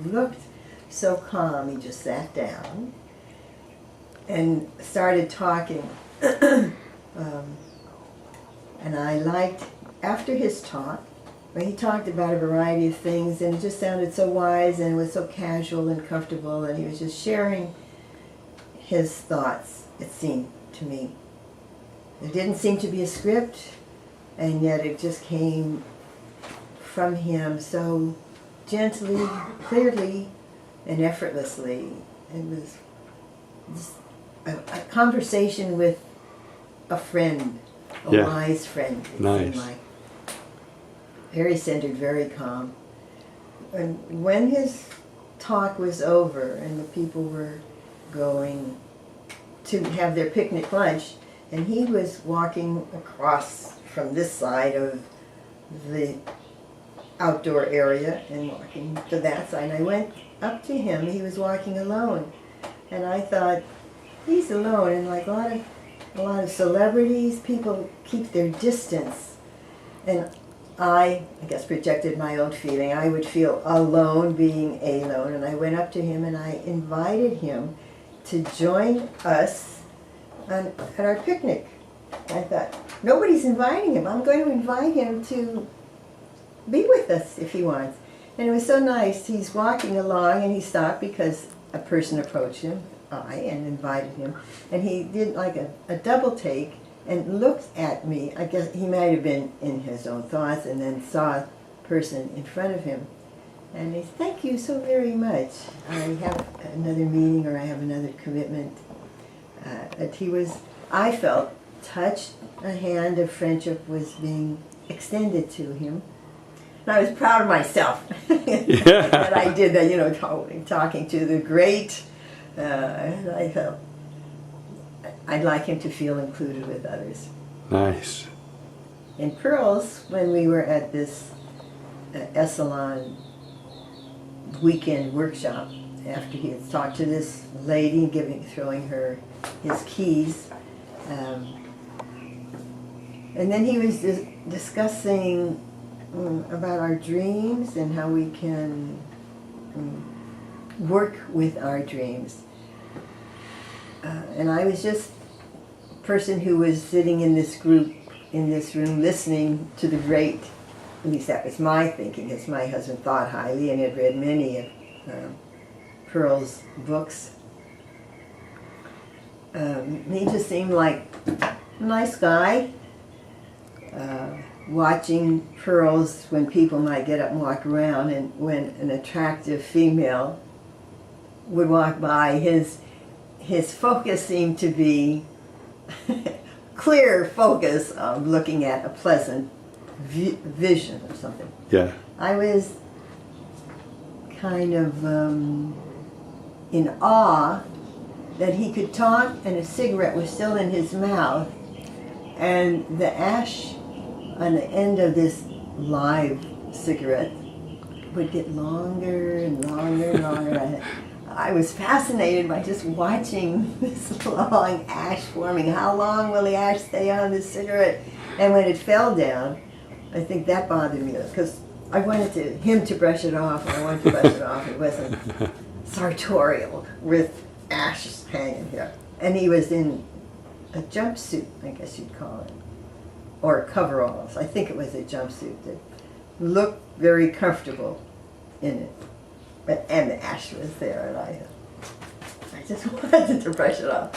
looked so calm. He just sat down and started talking. And I liked, after his talk, when he talked about a variety of things, and it just sounded so wise, and it was so casual and comfortable, and he was just sharing his thoughts, it seemed to me. There didn't seem to be a script, and yet it just came from him so gently, clearly, and effortlessly. It was just a conversation with a friend, a wise friend, it seemed like. Very centered, very calm. And when his talk was over and the people were going to have their picnic lunch, and he was walking across from this side of the outdoor area and walking to that side, and I went up to him. He was walking alone, and I thought, he's alone, and like a lot of celebrities, people keep their distance, and I guess projected my own feeling. I would feel alone being alone, and I went up to him and I invited him to join us at our picnic. I thought, nobody's inviting him. I'm going to invite him to be with us if he wants. And it was so nice. He's walking along and he stopped because a person approached him, and invited him. And he did like a double take and looked at me. I guess he might have been in his own thoughts, and then saw a person in front of him. And he said, thank you so very much. I have another meeting, or I have another commitment. I felt touched. A hand of friendship was being extended to him. And I was proud of myself that I did that, talking to the great. And I felt I'd like him to feel included with others. Nice. In Pearls, when we were at this Esalen weekend workshop, after he had talked to this lady, throwing her his keys, and then he was discussing about our dreams and how we can work with our dreams. And I was just a person who was sitting in this group, in this room, listening to the great, at least that was my thinking, as my husband thought highly and had read many of Pearl's books. He just seemed like a nice guy. Watching Pearls when people might get up and walk around, and when an attractive female would walk by, his focus seemed to be clear focus of looking at a pleasant vision or something. Yeah. I was kind of in awe that he could talk and a cigarette was still in his mouth, and the ash on the end of this live cigarette would get longer and longer and longer. I was fascinated by just watching this long ash forming. How long will the ash stay on this cigarette? And when it fell down, I think that bothered me, because I wanted him to brush it off, and I wanted to brush it off. It wasn't sartorial with ash hanging here. And he was in a jumpsuit, I guess you'd call it, or coveralls. I think it was a jumpsuit that looked very comfortable in it. And the ash was there, and I just wanted to brush it off.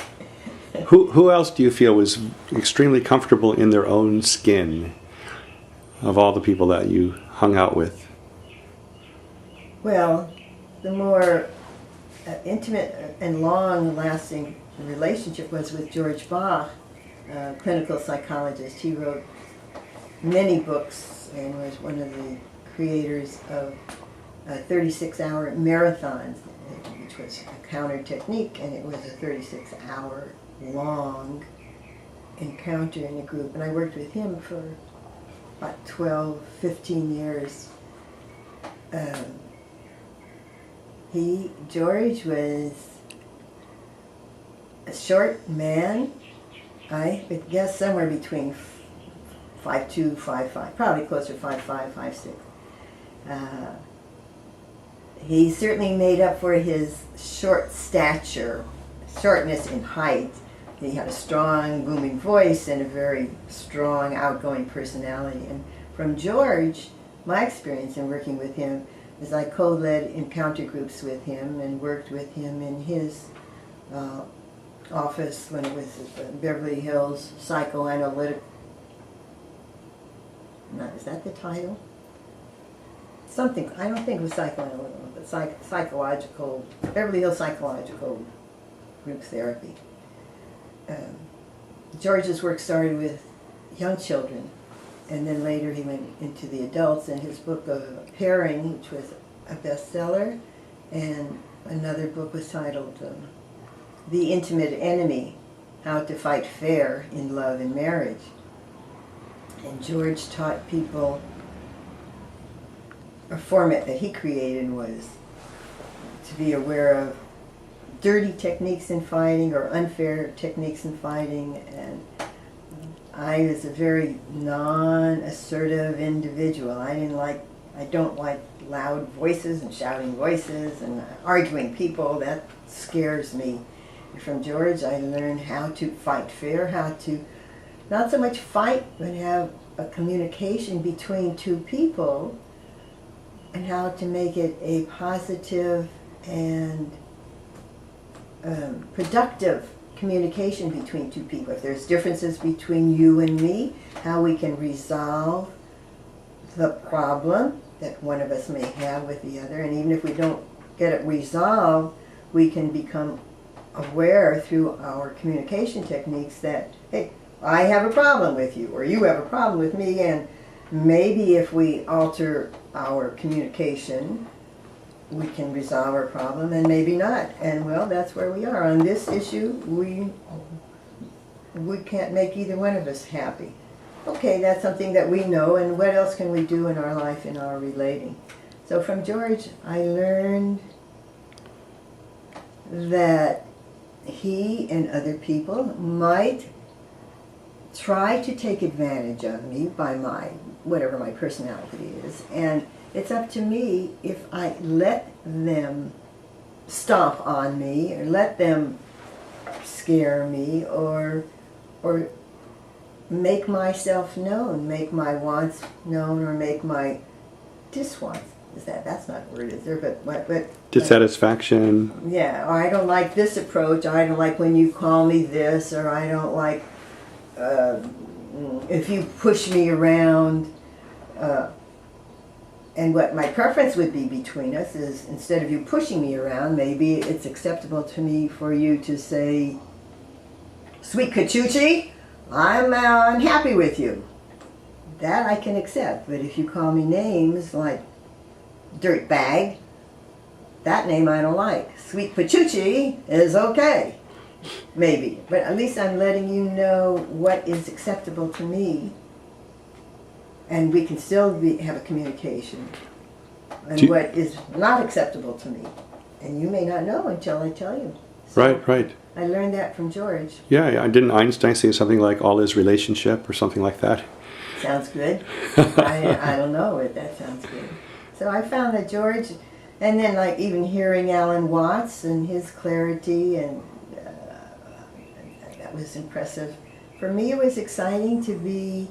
Who else do you feel was extremely comfortable in their own skin of all the people that you hung out with? Well, the more intimate and long-lasting relationship was with George Bach, a clinical psychologist. He wrote many books and was one of the creators of 36-hour marathons, which was a counter technique, and it was a 36-hour long encounter in a group. And I worked with him for about 12, 15 years. George was a short man. I would guess somewhere between 5'2", 5'5", probably closer to 5'5", 5'6". he certainly made up for his shortness in height. He had a strong, booming voice and a very strong, outgoing personality. And from George, my experience in working with him is I co-led encounter groups with him and worked with him in his office when it was at the Beverly Hills Psychoanalytic. Is that the title? Something, I don't think it was psychoanalytical, but psychological, Beverly Hills Psychological Group Therapy. George's work started with young children, and then later he went into the adults, and his book of Pairing, which was a bestseller, and another book was titled The Intimate Enemy, How to Fight Fair in Love and Marriage. And George taught people, a format that he created was to be aware of dirty techniques in fighting or unfair techniques in fighting. And I was a very non-assertive individual. I don't like loud voices and shouting voices and arguing people. That scares me. From George, I learned how to fight fair, how to not so much fight, but have a communication between two people, and how to make it a positive and productive communication between two people. If there's differences between you and me, how we can resolve the problem that one of us may have with the other. And even if we don't get it resolved, we can become aware through our communication techniques that, hey, I have a problem with you, or you have a problem with me, and maybe if we alter our communication, we can resolve our problem, and maybe not. And well, that's where we are. On this issue, we can't make either one of us happy. Okay, that's something that we know, and what else can we do in our life, in our relating? So from George, I learned that he and other people might try to take advantage of me by whatever my personality is, and it's up to me if I let them stomp on me or let them scare me or make myself known, make my wants known, or make my diswants. That's not a word, is there? But dissatisfaction. Yeah, or I don't like this approach, or I don't like when you call me this, or I don't like if you push me around. And what my preference would be between us is, instead of you pushing me around, maybe it's acceptable to me for you to say, "Sweet Cachucci, I'm unhappy with you." That I can accept. But if you call me names like dirtbag, that name I don't like. Sweet Pachucci is okay, maybe. But at least I'm letting you know what is acceptable to me, and we can still have a communication, and what is not acceptable to me. And you may not know until I tell you. So Right. I learned that from George. Yeah. Didn't Einstein say something like all is relationship or something like that? Sounds good. I don't know, but that sounds good. So I found that George, and then like even hearing Alan Watts and his clarity, and that was impressive. For me, it was exciting to be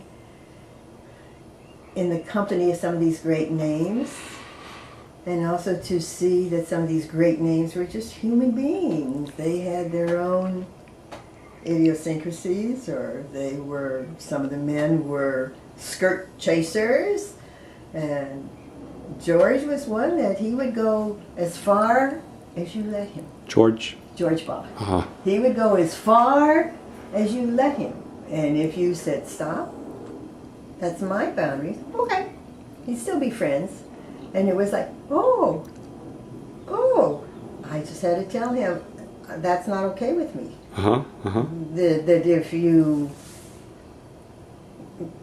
in the company of some of these great names, and also to see that some of these great names were just human beings. They had their own idiosyncrasies, or some of the men were skirt chasers, and George was one that he would go as far as you let him. George Bach. Uh-huh. He would go as far as you let him. And if you said, stop, that's my boundaries, okay. He'd still be friends. And it was like, oh, I just had to tell him, that's not okay with me. That if you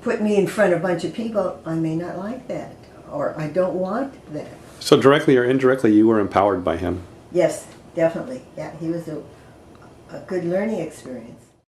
put me in front of a bunch of people, I may not like that, or I don't want that. So directly or indirectly, you were empowered by him. Yes, definitely. Yeah, he was a good learning experience.